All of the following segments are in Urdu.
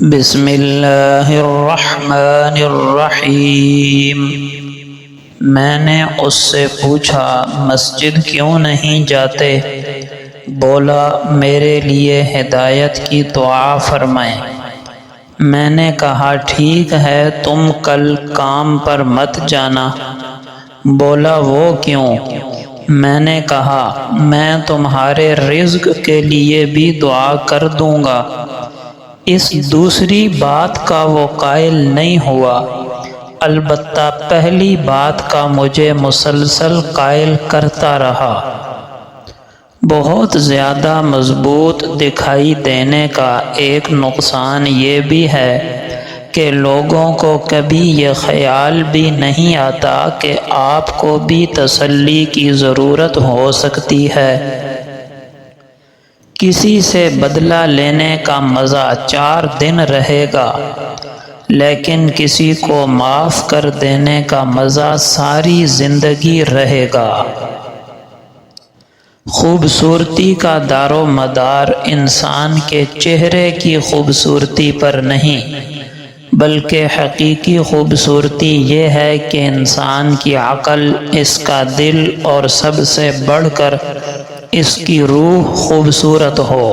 بسم اللہ الرحمن الرحیم۔ میں نے اس سے پوچھا مسجد کیوں نہیں جاتے؟ بولا میرے لیے ہدایت کی دعا فرمائیں۔ میں نے کہا ٹھیک ہے تم کل کام پر مت جانا۔ بولا وہ کیوں؟ میں نے کہا میں تمہارے رزق کے لیے بھی دعا کر دوں گا۔ اس دوسری بات کا وہ قائل نہیں ہوا، البتہ پہلی بات کا مجھے مسلسل قائل کرتا رہا۔ بہت زیادہ مضبوط دکھائی دینے کا ایک نقصان یہ بھی ہے کہ لوگوں کو کبھی یہ خیال بھی نہیں آتا کہ آپ کو بھی تسلی کی ضرورت ہو سکتی ہے۔ کسی سے بدلہ لینے کا مزہ 4 دن رہے گا، لیکن کسی کو معاف کر دینے کا مزہ ساری زندگی رہے گا۔ خوبصورتی کا دار و مدار انسان کے چہرے کی خوبصورتی پر نہیں، بلکہ حقیقی خوبصورتی یہ ہے کہ انسان کی عقل، اس کا دل اور سب سے بڑھ کر اس کی روح خوبصورت ہو۔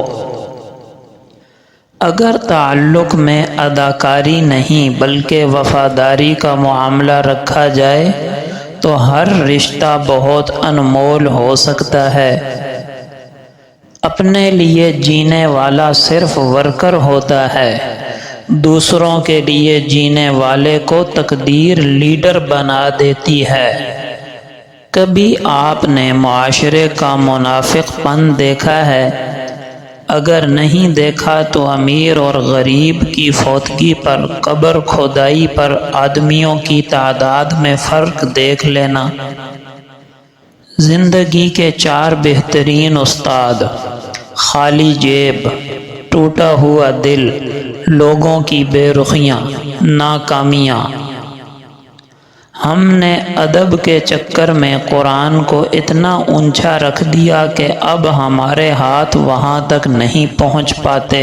اگر تعلق میں اداکاری نہیں بلکہ وفاداری کا معاملہ رکھا جائے تو ہر رشتہ بہت انمول ہو سکتا ہے۔ اپنے لیے جینے والا صرف ورکر ہوتا ہے، دوسروں کے لیے جینے والے کو تقدیر لیڈر بنا دیتی ہے۔ کبھی آپ نے معاشرے کا منافق پن دیکھا ہے؟ اگر نہیں دیکھا تو امیر اور غریب کی فوتگی پر، قبر کھودائی پر آدمیوں کی تعداد میں فرق دیکھ لینا۔ زندگی کے 4 بہترین استاد: خالی جیب، ٹوٹا ہوا دل، لوگوں کی بے رخیاں، ناکامیاں۔ ہم نے ادب کے چکر میں قرآن کو اتنا اونچا رکھ دیا کہ اب ہمارے ہاتھ وہاں تک نہیں پہنچ پاتے۔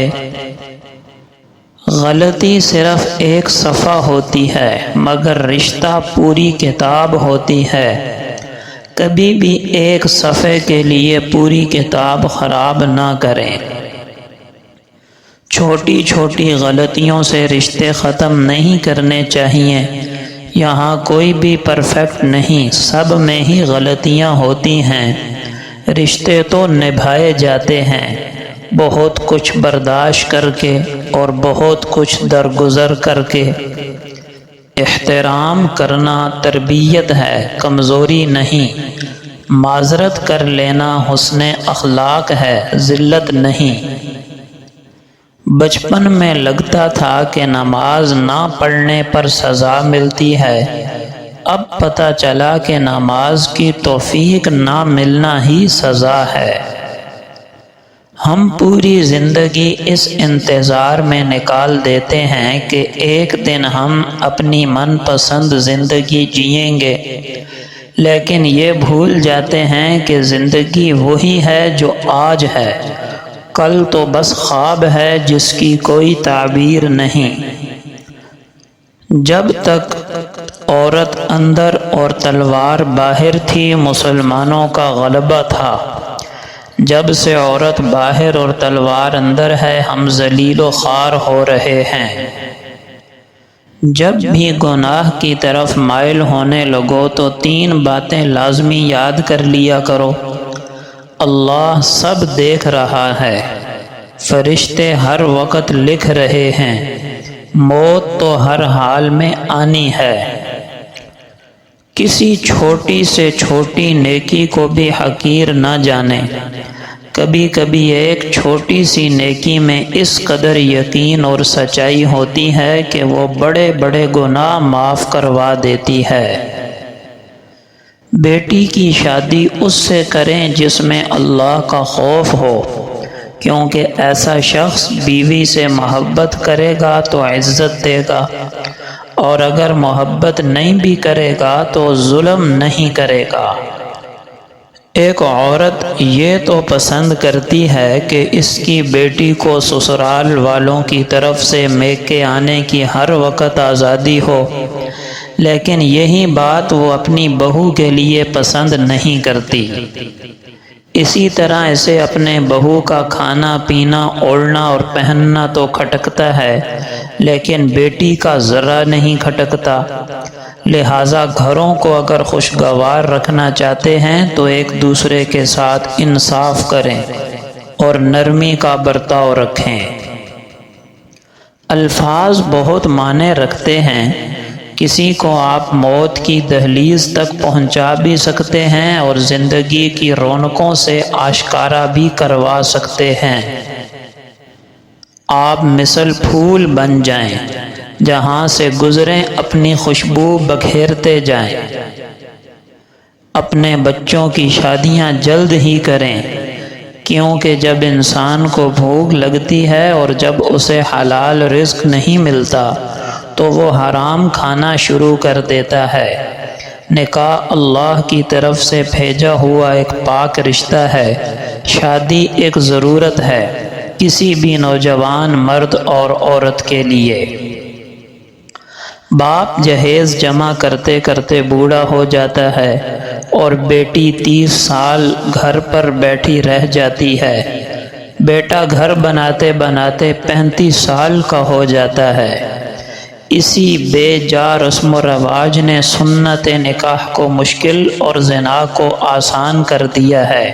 غلطی صرف ایک صفحہ ہوتی ہے مگر رشتہ پوری کتاب ہوتی ہے۔ کبھی بھی ایک صفحے کے لیے پوری کتاب خراب نہ کریں۔ چھوٹی چھوٹی غلطیوں سے رشتے ختم نہیں کرنے چاہیے۔ یہاں کوئی بھی پرفیکٹ نہیں، سب میں ہی غلطیاں ہوتی ہیں۔ رشتے تو نبھائے جاتے ہیں، بہت کچھ برداشت کر کے اور بہت کچھ درگزر کر کے۔ احترام کرنا تربیت ہے، کمزوری نہیں۔ معذرت کر لینا حسن اخلاق ہے، ذلت نہیں۔ بچپن میں لگتا تھا کہ نماز نہ پڑھنے پر سزا ملتی ہے، اب پتہ چلا کہ نماز کی توفیق نہ ملنا ہی سزا ہے۔ ہم پوری زندگی اس انتظار میں نکال دیتے ہیں کہ ایک دن ہم اپنی من پسند زندگی جئیں گے، لیکن یہ بھول جاتے ہیں کہ زندگی وہی ہے جو آج ہے، کل تو بس خواب ہے جس کی کوئی تعبیر نہیں۔ جب تک عورت اندر اور تلوار باہر تھی مسلمانوں کا غلبہ تھا، جب سے عورت باہر اور تلوار اندر ہے ہم ذلیل و خوار ہو رہے ہیں۔ جب بھی گناہ کی طرف مائل ہونے لگو تو 3 باتیں لازمی یاد کر لیا کرو: اللہ سب دیکھ رہا ہے، فرشتے ہر وقت لکھ رہے ہیں، موت تو ہر حال میں آنی ہے۔ کسی چھوٹی سے چھوٹی نیکی کو بھی حقیر نہ جانیں۔ کبھی کبھی ایک چھوٹی سی نیکی میں اس قدر یقین اور سچائی ہوتی ہے کہ وہ بڑے بڑے گناہ معاف کروا دیتی ہے۔ بیٹی کی شادی اس سے کریں جس میں اللہ کا خوف ہو، کیونکہ ایسا شخص بیوی سے محبت کرے گا تو عزت دے گا، اور اگر محبت نہیں بھی کرے گا تو ظلم نہیں کرے گا۔ ایک عورت یہ تو پسند کرتی ہے کہ اس کی بیٹی کو سسرال والوں کی طرف سے میکے آنے کی ہر وقت آزادی ہو، لیکن یہی بات وہ اپنی بہو کے لیے پسند نہیں کرتی۔ اسی طرح اسے اپنے بہو کا کھانا پینا اوڑھنا اور پہننا تو کھٹکتا ہے، لیکن بیٹی کا ذرا نہیں کھٹکتا۔ لہٰذا گھروں کو اگر خوشگوار رکھنا چاہتے ہیں تو ایک دوسرے کے ساتھ انصاف کریں اور نرمی کا برتاؤ رکھیں۔ الفاظ بہت معنی رکھتے ہیں۔ کسی کو آپ موت کی دہلیز تک پہنچا بھی سکتے ہیں اور زندگی کی رونقوں سے آشکارا بھی کروا سکتے ہیں۔ آپ مثل پھول بن جائیں، جہاں سے گزریں اپنی خوشبو بکھیرتے جائیں۔ اپنے بچوں کی شادیاں جلد ہی کریں، کیونکہ جب انسان کو بھوک لگتی ہے اور جب اسے حلال رزق نہیں ملتا تو وہ حرام کھانا شروع کر دیتا ہے۔ نکاح اللہ کی طرف سے بھیجا ہوا ایک پاک رشتہ ہے۔ شادی ایک ضرورت ہے کسی بھی نوجوان مرد اور عورت کے لیے۔ باپ جہیز جمع کرتے کرتے بوڑھا ہو جاتا ہے اور بیٹی 30 سال گھر پر بیٹھی رہ جاتی ہے۔ بیٹا گھر بناتے بناتے 35 سال کا ہو جاتا ہے۔ اسی بے جا رسم و رواج نے سنت نکاح کو مشکل اور زنا کو آسان کر دیا ہے،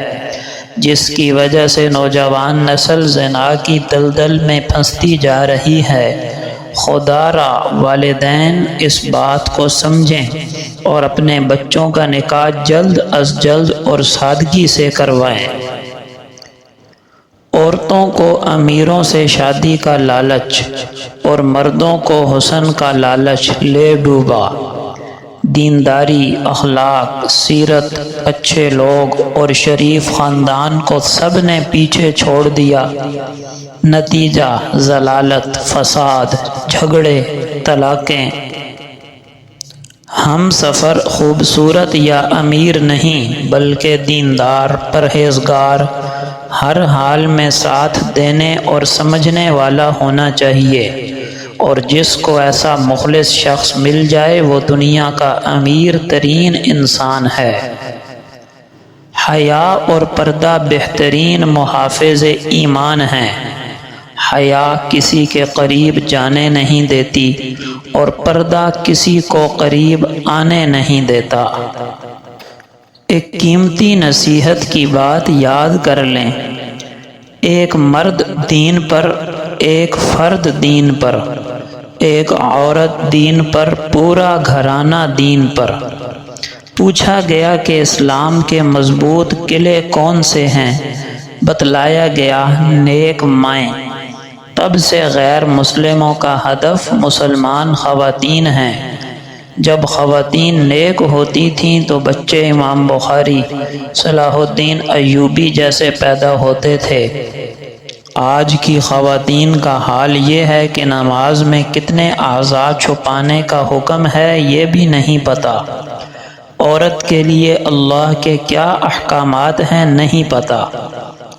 جس کی وجہ سے نوجوان نسل زنا کی دلدل میں پھنستی جا رہی ہے۔ خدا را والدین اس بات کو سمجھیں اور اپنے بچوں کا نکاح جلد از جلد اور سادگی سے کروائیں۔ عورتوں کو امیروں سے شادی کا لالچ اور مردوں کو حسن کا لالچ لے ڈوبا۔ دینداری، اخلاق، سیرت، اچھے لوگ اور شریف خاندان کو سب نے پیچھے چھوڑ دیا۔ نتیجہ ضلالت، فساد، جھگڑے، طلاقیں۔ ہم سفر خوبصورت یا امیر نہیں بلکہ دیندار، پرہیزگار، ہر حال میں ساتھ دینے اور سمجھنے والا ہونا چاہیے، اور جس کو ایسا مخلص شخص مل جائے وہ دنیا کا امیر ترین انسان ہے۔ حیا اور پردہ بہترین محافظ ایمان ہیں۔ حیا کسی کے قریب جانے نہیں دیتی اور پردہ کسی کو قریب آنے نہیں دیتا۔ ایک قیمتی نصیحت کی بات یاد کر لیں۔ ایک مرد دین پر، ایک فرد دین پر، ایک عورت دین پر، پورا گھرانہ دین پر۔ پوچھا گیا کہ اسلام کے مضبوط قلعے کون سے ہیں؟ بتلایا گیا نیک مائیں۔ تب سے غیر مسلموں کا ہدف مسلمان خواتین ہیں۔ جب خواتین نیک ہوتی تھیں تو بچے امام بخاری، صلاح الدین ایوبی جیسے پیدا ہوتے تھے۔ آج کی خواتین کا حال یہ ہے کہ نماز میں کتنے اعضاء چھپانے کا حکم ہے یہ بھی نہیں پتہ۔ عورت کے لیے اللہ کے کیا احکامات ہیں نہیں پتہ۔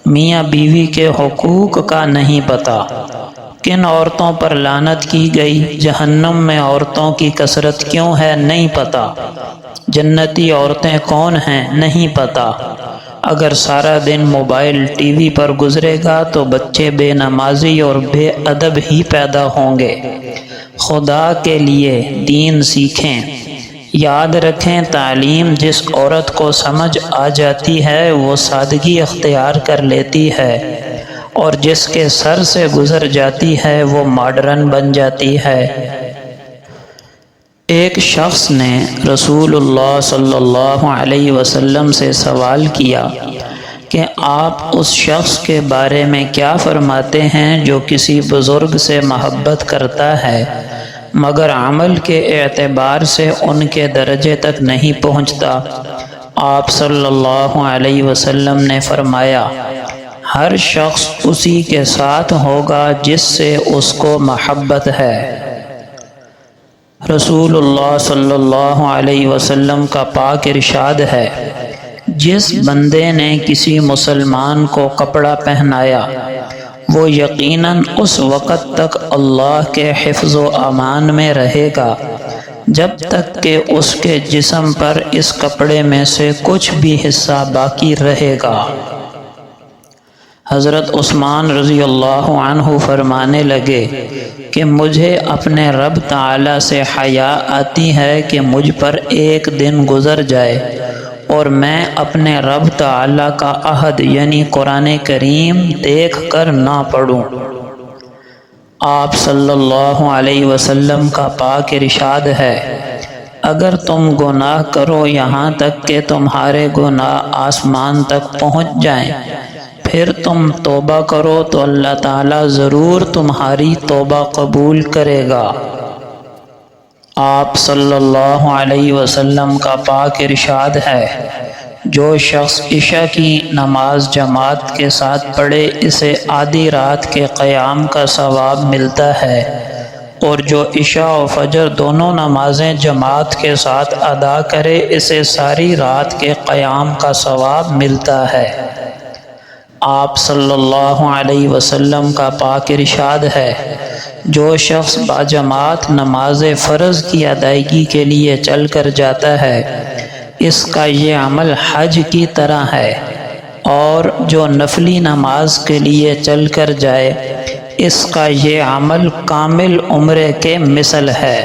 میاں بیوی کے حقوق کا نہیں پتہ۔ کن عورتوں پر لعنت کی گئی، جہنم میں عورتوں کی کثرت کیوں ہے نہیں پتہ۔ جنتی عورتیں کون ہیں نہیں پتہ۔ اگر سارا دن موبائل ٹی وی پر گزرے گا تو بچے بے نمازی اور بے ادب ہی پیدا ہوں گے۔ خدا کے لیے دین سیکھیں۔ یاد رکھیں تعلیم جس عورت کو سمجھ آ جاتی ہے وہ سادگی اختیار کر لیتی ہے، اور جس کے سر سے گزر جاتی ہے وہ ماڈرن بن جاتی ہے۔ ایک شخص نے رسول اللہ صلی اللہ علیہ وسلم سے سوال کیا کہ آپ اس شخص کے بارے میں کیا فرماتے ہیں جو کسی بزرگ سے محبت کرتا ہے مگر عمل کے اعتبار سے ان کے درجے تک نہیں پہنچتا؟ آپ صلی اللہ علیہ وسلم نے فرمایا، ہر شخص اسی کے ساتھ ہوگا جس سے اس کو محبت ہے۔ رسول اللہ صلی اللہ علیہ وسلم کا پاک ارشاد ہے، جس بندے نے کسی مسلمان کو کپڑا پہنایا وہ یقیناً اس وقت تک اللہ کے حفظ و امان میں رہے گا جب تک کہ اس کے جسم پر اس کپڑے میں سے کچھ بھی حصہ باقی رہے گا۔ حضرت عثمان رضی اللہ عنہ فرمانے لگے کہ مجھے اپنے رب تعالی سے حیا آتی ہے کہ مجھ پر ایک دن گزر جائے اور میں اپنے رب تعالی کا عہد یعنی قرآن کریم دیکھ کر نہ پڑھوں۔ آپ صلی اللہ علیہ وسلم کا پاک ارشاد ہے، اگر تم گناہ کرو یہاں تک کہ تمہارے گناہ آسمان تک پہنچ جائیں، پھر تم توبہ کرو تو اللہ تعالیٰ ضرور تمہاری توبہ قبول کرے گا۔ آپ صلی اللہ علیہ وسلم کا پاک ارشاد ہے، جو شخص عشاء کی نماز جماعت کے ساتھ پڑھے اسے آدھی رات کے قیام کا ثواب ملتا ہے، اور جو عشاء و فجر دونوں نمازیں جماعت کے ساتھ ادا کرے اسے ساری رات کے قیام کا ثواب ملتا ہے۔ آپ صلی اللہ علیہ وسلم کا پاک ارشاد ہے، جو شخص باجماعت نماز فرض کی ادائیگی کے لیے چل کر جاتا ہے اس کا یہ عمل حج کی طرح ہے، اور جو نفلی نماز کے لیے چل کر جائے اس کا یہ عمل کامل عمرے کے مثل ہے۔